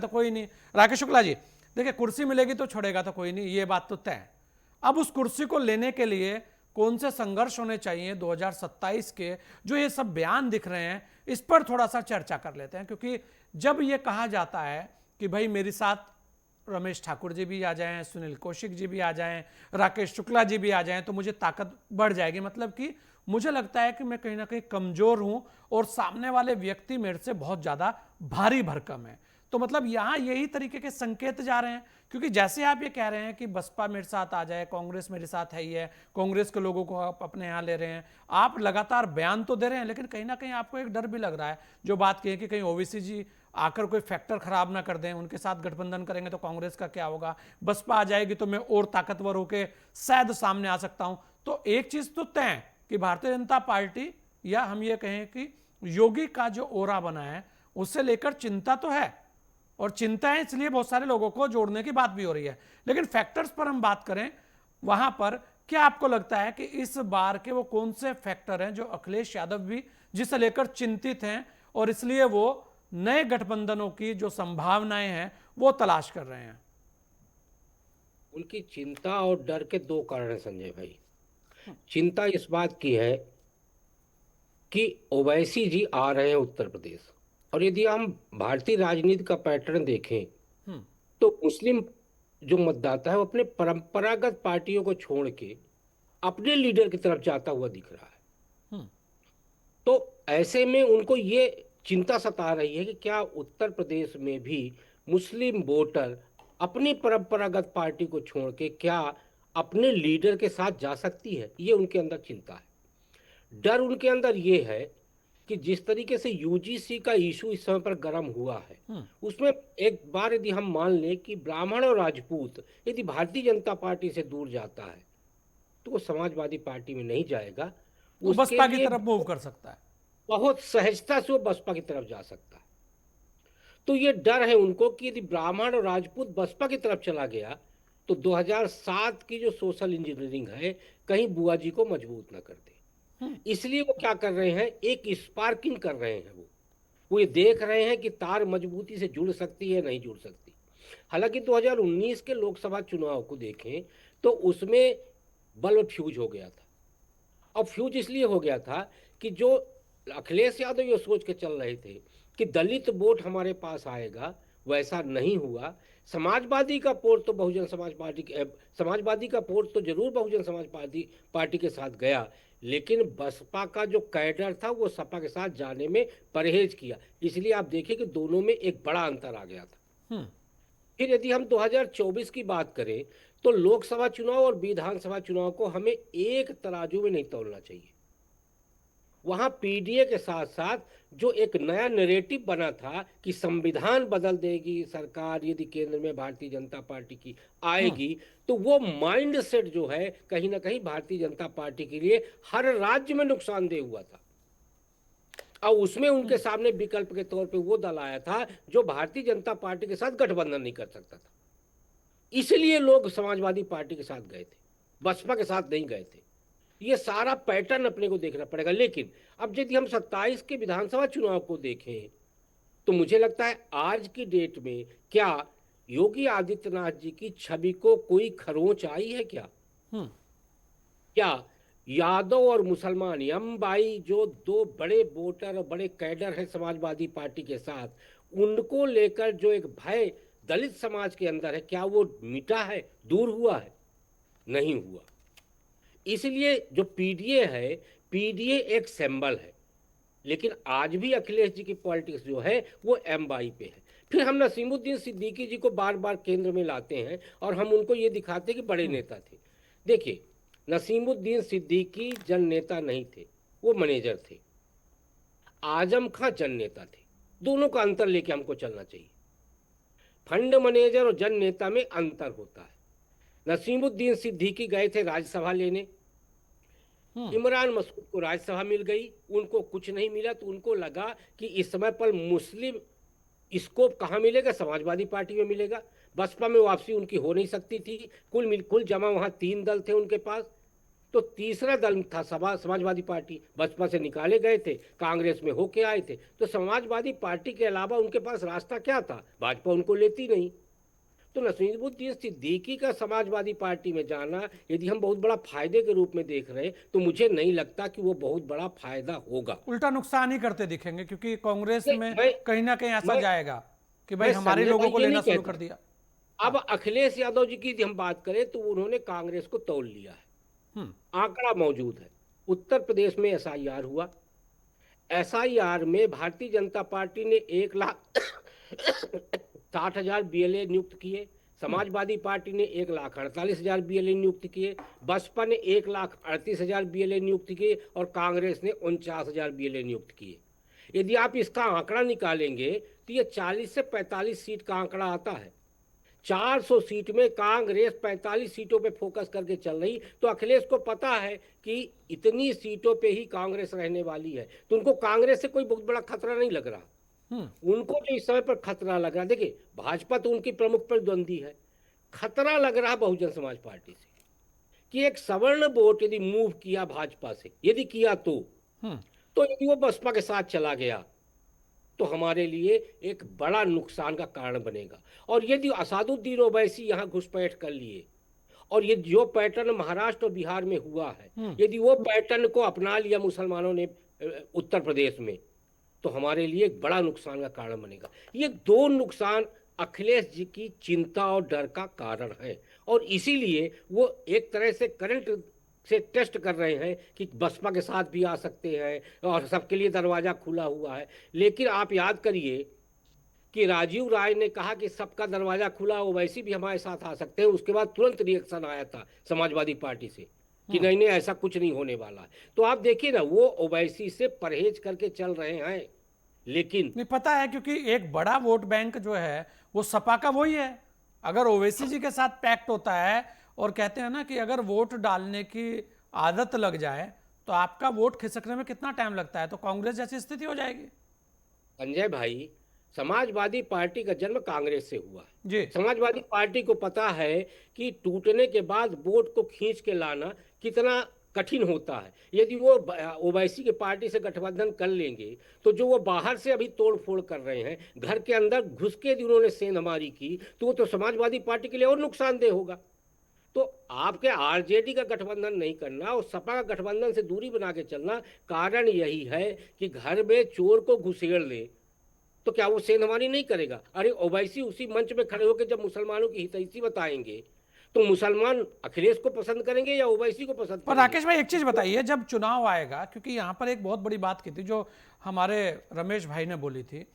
तो कोई नहीं। राकेश शुक्ला जी, देखिए कुर्सी मिलेगी तो छोड़ेगा तो कोई नहीं, ये बात तो तय है। अब उस कुर्सी को लेने के लिए कौन से संघर्ष होने चाहिए 2027 के, जो ये सब बयान दिख रहे हैं, इस पर थोड़ा सा चर्चा कर लेते हैं। क्योंकि जब ये कहा जाता है कि भाई मेरे साथ रमेश ठाकुर जी भी आ जाएं, सुनील कौशिक जी भी आ जाएं, राकेश शुक्ला जी भी आ जाएं, तो मुझे ताकत बढ़ जाएगी। मतलब कि मुझे लगता है कि मैं कहीं ना कहीं कमजोर हूं और सामने वाले व्यक्ति मेरे से बहुत ज्यादा भारी भरकम है। तो मतलब यहां यही तरीके के संकेत जा रहे हैं। क्योंकि जैसे आप ये कह रहे हैं कि बसपा मेरे साथ आ जाए, कांग्रेस मेरे साथ है ही है, कांग्रेस के लोगों को आप अपने यहां ले रहे हैं, आप लगातार बयान तो दे रहे हैं, लेकिन कहीं ना कहीं आपको एक डर भी लग रहा है, जो बात की है कि कहीं ओवैसी जी आकर कोई फैक्टर खराब ना कर दें, उनके साथ गठबंधन करेंगे तो कांग्रेस का क्या होगा, बसपा आ जाएगी तो मैं और ताकतवर होकर शायद सामने आ सकता हूं। तो एक चीज तो तय है कि भारतीय जनता पार्टी, या हम ये कहें कि योगी का जो ओरा बना है, उससे लेकर चिंता तो है, और चिंता है इसलिए बहुत सारे लोगों को जोड़ने की बात भी हो रही है। लेकिन फैक्टर्स पर हम बात करें, वहां पर क्या आपको लगता है कि इस बार के वो कौन से फैक्टर हैं जो अखिलेश यादव भी जिसे लेकर चिंतित हैं, और इसलिए वो नए गठबंधनों की जो संभावनाएं हैं वो तलाश कर रहे हैं? उनकी चिंता और डर के दो कारण हैं संजय भाई। चिंता इस बात की है कि ओवैसी जी आ रहे हैं उत्तर प्रदेश, और यदि हम भारतीय राजनीति का पैटर्न देखें तो मुस्लिम जो मतदाता है वो अपने परंपरागत पार्टियों को छोड़ के अपने लीडर की तरफ जाता हुआ दिख रहा है। तो ऐसे में उनको ये चिंता सता रही है कि क्या उत्तर प्रदेश में भी मुस्लिम वोटर अपनी परंपरागत पार्टी को छोड़ के क्या अपने लीडर के साथ जा सकती है, ये उनके अंदर चिंता है। डर उनके अंदर ये है कि जिस तरीके से यूजीसी का इशू इस समय पर गर्म हुआ है, उसमें एक बार यदि हम मान लें कि ब्राह्मण और राजपूत यदि भारतीय जनता पार्टी से दूर जाता है तो वो समाजवादी पार्टी में नहीं जाएगा। तो उसके बसपा की लिए तरफ मूव कर सकता है। बहुत सहजता से वो बसपा की तरफ जा सकता है। तो ये डर है उनको कि यदि ब्राह्मण और राजपूत बसपा की तरफ चला गया तो 2007 की जो सोशल इंजीनियरिंग है कहीं बुआ जी को मजबूत ना कर दे। इसलिए वो क्या कर रहे हैं, एक स्पार्किंग कर रहे हैं। वो ये देख रहे हैं कि तार मजबूती से जुड़ सकती है नहीं जुड़ सकती। हालांकि 2019 के लोकसभा चुनाव को देखें तो उसमें बल्ब फ्यूज हो गया था। अब फ्यूज इसलिए हो गया था कि जो अखिलेश यादव ये सोच के चल रहे थे कि दलित वोट हमारे पास आएगा, वैसा नहीं हुआ। समाजवादी का वोट तो बहुजन समाज पार्टी के समाजवादी का वोट तो जरूर बहुजन समाज पार्टी के साथ गया, लेकिन बसपा का जो कैडर था वो सपा के साथ जाने में परहेज किया। इसलिए आप देखिए कि दोनों में एक बड़ा अंतर आ गया था। फिर यदि हम 2024 की बात करें तो लोकसभा चुनाव और विधानसभा चुनाव को हमें एक तराजू में नहीं तौलना चाहिए। वहां पीडीए के साथ साथ जो एक नया नैरेटिव बना था कि संविधान बदल देगी सरकार यदि केंद्र में भारतीय जनता पार्टी की आएगी, तो वो माइंड सेट जो है कहीं ना कहीं भारतीय जनता पार्टी के लिए हर राज्य में नुकसानदेह हुआ था। और उसमें उनके सामने विकल्प के तौर पे वो दल आया था जो भारतीय जनता पार्टी के साथ गठबंधन नहीं कर सकता था। इसलिए लोग समाजवादी पार्टी के साथ गए थे, बसपा के साथ नहीं गए थे। ये सारा पैटर्न अपने को देखना पड़ेगा। लेकिन अब यदि हम 27 के विधानसभा चुनाव को देखें तो मुझे लगता है आज की डेट में क्या योगी आदित्यनाथ जी की छवि को कोई खरोंच आई है क्या? क्या यादव और मुसलमान यमबाई जो दो बड़े वोटर और बड़े कैडर हैं समाजवादी पार्टी के साथ, उनको लेकर जो एक भय दलित समाज के अंदर है, क्या वो मिटा है, दूर हुआ है? नहीं हुआ। इसलिए जो पीडीए है, पीडीए एक सिंबल है, लेकिन आज भी अखिलेश जी की पॉलिटिक्स जो है वो एमवाई पे है। फिर हम नसीमुद्दीन सिद्दीकी जी को बार बार केंद्र में लाते हैं और हम उनको ये दिखाते हैं कि बड़े नेता थे। देखिए, नसीमुद्दीन सिद्दीकी जन नेता नहीं थे, वो मैनेजर थे। आजम खां जन नेता थे। दोनों का अंतर लेके हमको चलना चाहिए। फंड मैनेजर और जन नेता में अंतर होता है। नसीमुद्दीन सिद्दीकी गए थे राज्यसभा लेने, इमरान मसूद को राज्यसभा मिल गई, उनको कुछ नहीं मिला, तो उनको लगा कि इस समय पर मुस्लिम स्कोप कहाँ मिलेगा, समाजवादी पार्टी में मिलेगा। बसपा में वापसी उनकी हो नहीं सकती थी। कुल जमा वहां 3 दल थे उनके पास, तो तीसरा दल था समाजवादी पार्टी, बसपा से निकाले गए थे, कांग्रेस में होके आए थे। तो समाजवादी पार्टी के अलावा उनके पास रास्ता क्या था? भाजपा उनको लेती नहीं। तो नसीरुद्दीन सिद्दीकी का समाजवादी पार्टी में जाना यदि हम बहुत बड़ा फायदे के रूप में देख रहे हैं, तो मुझे नहीं लगता कि वो बहुत बड़ा फायदा होगा। उल्टा नुकसान ही करते दिखेंगे, क्योंकि कांग्रेस नहीं, में मैं कहीं ना कहीं ऐसा मैं जाएगा कि भाई मैं हमारे संजय लोगों भाई को ये लेना नहीं शुरू कहता। कर दिया। अब हाँ। अखिलेश यादव जी की यदि हम बात करें तो उन्होंने कांग्रेस को तोल लिया है। हम्म। आंकड़ा मौजूद है। उत्तर प्रदेश में एसआईआर हुआ। एसआईआर में भारतीय जनता पार्टी ने 1,60,000 बीएलए नियुक्त किए, हम्म। समाजवादी पार्टी ने 1,48,000 बीएलए नियुक्त किए, बसपा ने 1,38,000 बीएलए नियुक्त किए और कांग्रेस ने 49,000 बीएलए नियुक्त किए। यदि आप इसका आंकड़ा निकालेंगे तो ये 40 से 45 सीट का आंकड़ा आता है। 400 सीट में कांग्रेस 45 सीटों पे फोकस करके चल रही, तो अखिलेश को पता है कि इतनी सीटों पे ही कांग्रेस रहने वाली है, तो उनको कांग्रेस से कोई बहुत बड़ा खतरा नहीं लग रहा। हम्म। उनको जो इस समय पर खतरा लग रहा, देखिए भाजपा तो उनकी प्रमुख प्रतिद्वंदी है, खतरा लग रहा बहुजन समाज पार्टी से कि एक सवर्ण वोट यदि मूव किया भाजपा से, यदि किया हम्म। तो यदि वो बसपा के साथ चला गया तो हमारे लिए एक बड़ा नुकसान का कारण बनेगा। और यदि असादुद्दीन ओवैसी यहाँ घुसपैठ कर लिए और ये जो पैटर्न महाराष्ट्र और बिहार में हुआ है, हम्म। यदि वो पैटर्न को अपना लिया मुसलमानों ने उत्तर प्रदेश में, तो हमारे लिए एक बड़ा नुकसान का कारण बनेगा। ये दो नुकसान अखिलेश जी की चिंता और डर का कारण है, और इसीलिए वो एक तरह से करंट से टेस्ट कर रहे हैं कि बसपा के साथ भी आ सकते हैं और सबके लिए दरवाजा खुला हुआ है। लेकिन आप याद करिए कि राजीव राय ने कहा कि सबका दरवाजा खुला हो, वैसे भी हमारे साथ आ सकते हैं। उसके बाद तुरंत रिएक्शन आया था समाजवादी पार्टी से कि नहीं नहीं ऐसा कुछ नहीं होने वाला है। तो आप देखिए ना, वो ओवैसी से परहेज करके चल रहे हैं। लेकिन नहीं पता है, क्योंकि एक बड़ा वोट बैंक जो है वो सपा का वही है। अगर ओवैसी जी के साथ पैक्ट होता है और कहते हैं ना कि अगर वोट डालने की आदत लग जाए तो आपका वोट खिसकने में कितना टाइम लगता है, तो कांग्रेस जैसी स्थिति हो जाएगी। संजय भाई, समाजवादी पार्टी का जन्म कांग्रेस से हुआ है। जी। समाजवादी पार्टी को पता है कि टूटने के बाद वोट को खींच के लाना कितना कठिन होता है। यदि वो ओवैसी के पार्टी से गठबंधन कर लेंगे तो जो वो बाहर से अभी तोड़ फोड़ कर रहे हैं, घर के अंदर घुस के यदि उन्होंने सेंधमारी की, तो वो तो समाजवादी पार्टी के लिए और नुकसानदेह होगा। तो आपके आरजेडी का गठबंधन नहीं करना और सपा का गठबंधन से दूरी बना के चलना, कारण यही है कि घर में चोर को घुसेड़ ले तो क्या वो सेंधमारी नहीं करेगा? अरे ओवैसी उसी मंच में खड़े होकर जब मुसलमानों की हितैषी बताएंगे तो मुसलमान अखिलेश को पसंद करेंगे या ओवैसी को पसंद पर करेंगे? राकेश भाई एक चीज बताइए, जब चुनाव आएगा, क्योंकि यहाँ पर एक बहुत बड़ी बात की थी जो हमारे रमेश भाई ने बोली थी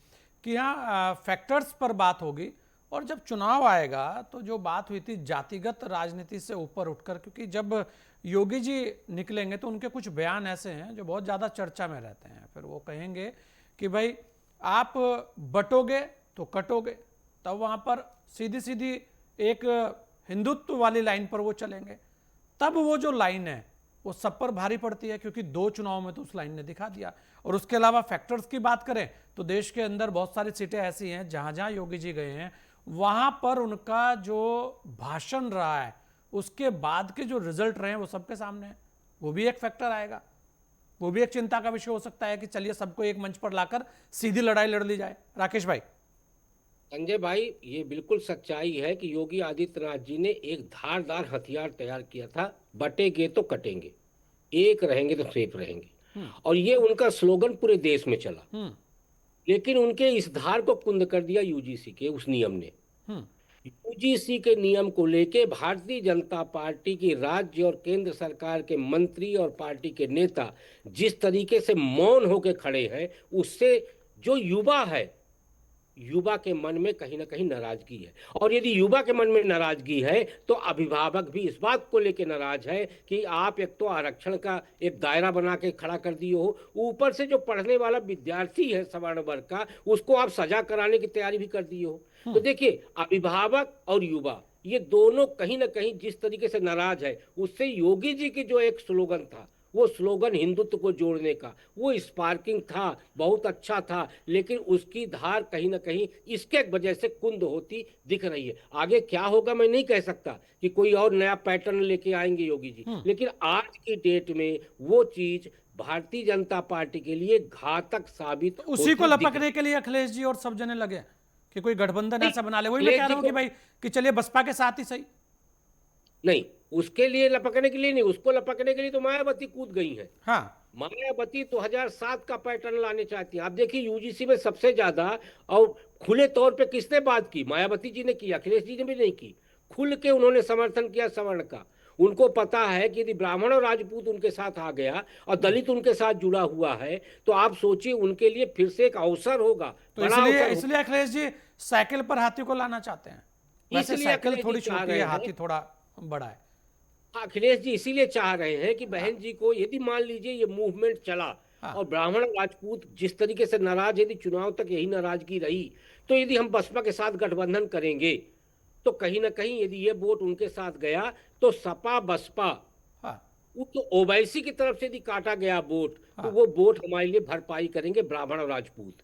कि यहाँ फैक्टर्स पर बात होगी, और जब चुनाव आएगा तो जो बात हुई थी जातिगत राजनीति से ऊपर उठकर, क्योंकि जब योगी जी निकलेंगे तो उनके कुछ बयान ऐसे हैं जो बहुत ज़्यादा चर्चा में रहते हैं। फिर वो कहेंगे कि भाई आप बटोगे तो कटोगे, तब वहाँ पर सीधी सीधी एक हिंदुत्व वाली लाइन पर वो चलेंगे। तब वो जो लाइन है वो सब पर भारी पड़ती है, क्योंकि 2 चुनाव में तो उस लाइन ने दिखा दिया। और उसके अलावा फैक्टर्स की बात करें तो देश के अंदर बहुत सारी सीटें ऐसी हैं जहां जहां योगी जी गए हैं, वहां पर उनका जो भाषण रहा है उसके बाद के जो रिजल्ट रहे हैं वो सबके सामने है। वो भी एक फैक्टर आएगा, वो भी एक चिंता का विषय हो सकता है कि चलिए सबको एक मंच पर लाकर सीधी लड़ाई लड़ ली जाए। राकेश भाई। संजय भाई, ये बिल्कुल सच्चाई है कि योगी आदित्यनाथ जी ने एक धारदार हथियार तैयार किया था, बटेंगे तो कटेंगे, एक रहेंगे तो सेफ रहेंगे, और ये उनका स्लोगन पूरे देश में चला। लेकिन उनके इस धार को कुंद कर दिया यूजीसी के उस नियम ने। यूजीसी के नियम को लेके भारतीय जनता पार्टी की राज्य और केंद्र सरकार के मंत्री और पार्टी के नेता जिस तरीके से मौन होकर खड़े हैं, उससे जो युवा है, युवा के मन में कहीं ना कहीं नाराजगी है। और यदि युवा के मन में नाराजगी है तो अभिभावक भी इस बात को लेकर नाराज है कि आप एक तो आरक्षण का एक दायरा बना के खड़ा कर दिए हो, ऊपर से जो पढ़ने वाला विद्यार्थी है सवर्ण वर्ग का, उसको आप सजा कराने की तैयारी भी कर दिए हो। तो देखिए, अभिभावक और युवा ये दोनों कहीं ना कहीं जिस तरीके से नाराज है, उससे योगी जी की जो एक स्लोगन था वो स्लोगन हिंदुत्व को जोड़ने का, वो स्पार्किंग था, बहुत अच्छा था, लेकिन उसकी धार कहीं ना कहीं इसके वजह से कुंद होती दिख रही है। आगे क्या होगा मैं नहीं कह सकता कि कोई और नया पैटर्न लेके आएंगे योगी जी, लेकिन आज की डेट में वो चीज भारतीय जनता पार्टी के लिए घातक साबित तो उसी को होती दिख लपकने के लिए अखिलेश जी और सब जने लगे कि कोई गठबंधन नहीं। ऐसा बना ले। वही मैं अखिलेश कह जी रहा हूं को कि भाई कि चलिए बसपा के साथ ही सही। नहीं, उसके लिए लपकने के लिए नहीं, उसको लपकने के लिए तो मायावती कूद गई है। हाँ मायावती 2007 का पैटर्न लाने चाहती है। आप देखिए यूजीसी में सबसे ज्यादा और खुले तौर पे किसने बात की? मायावती जी ने की, अखिलेश जी ने भी नहीं की। खुल के उन्होंने समर्थन किया सवर्ण का। उनको पता है कि यदि ब्राह्मण और राजपूत उनके साथ आ गया और दलित उनके साथ जुड़ा हुआ है तो आप सोचिए उनके लिए फिर से एक अवसर होगा, तो बड़ा इसलिए अवसर होगा। इसलिए अखिलेश जी साइकिल पर हाथी को लाना चाहते हैं। वैसे इसलिए साइकिल अखिलेश जी थोड़ी चाह छोटी रहे है, हैं, हाथी थोड़ा बड़ा है। अखिलेश जी इसीलिए चाह रहे हैं कि बहन जी को, यदि मान लीजिए ये मूवमेंट चला हाँ और ब्राह्मण और राजपूत जिस तरीके से नाराज, यदि चुनाव तक यही नाराजगी रही, तो यदि हम बसपा के साथ गठबंधन करेंगे तो कहीं ना कहीं यदि ये वोट उनके साथ गया तो सपा बसपा, हाँ वो तो ओवैसी की तरफ से यदि काटा गया वोट, तो हाँ। वो वोट हमारे लिए भरपाई करेंगे ब्राह्मण और राजपूत।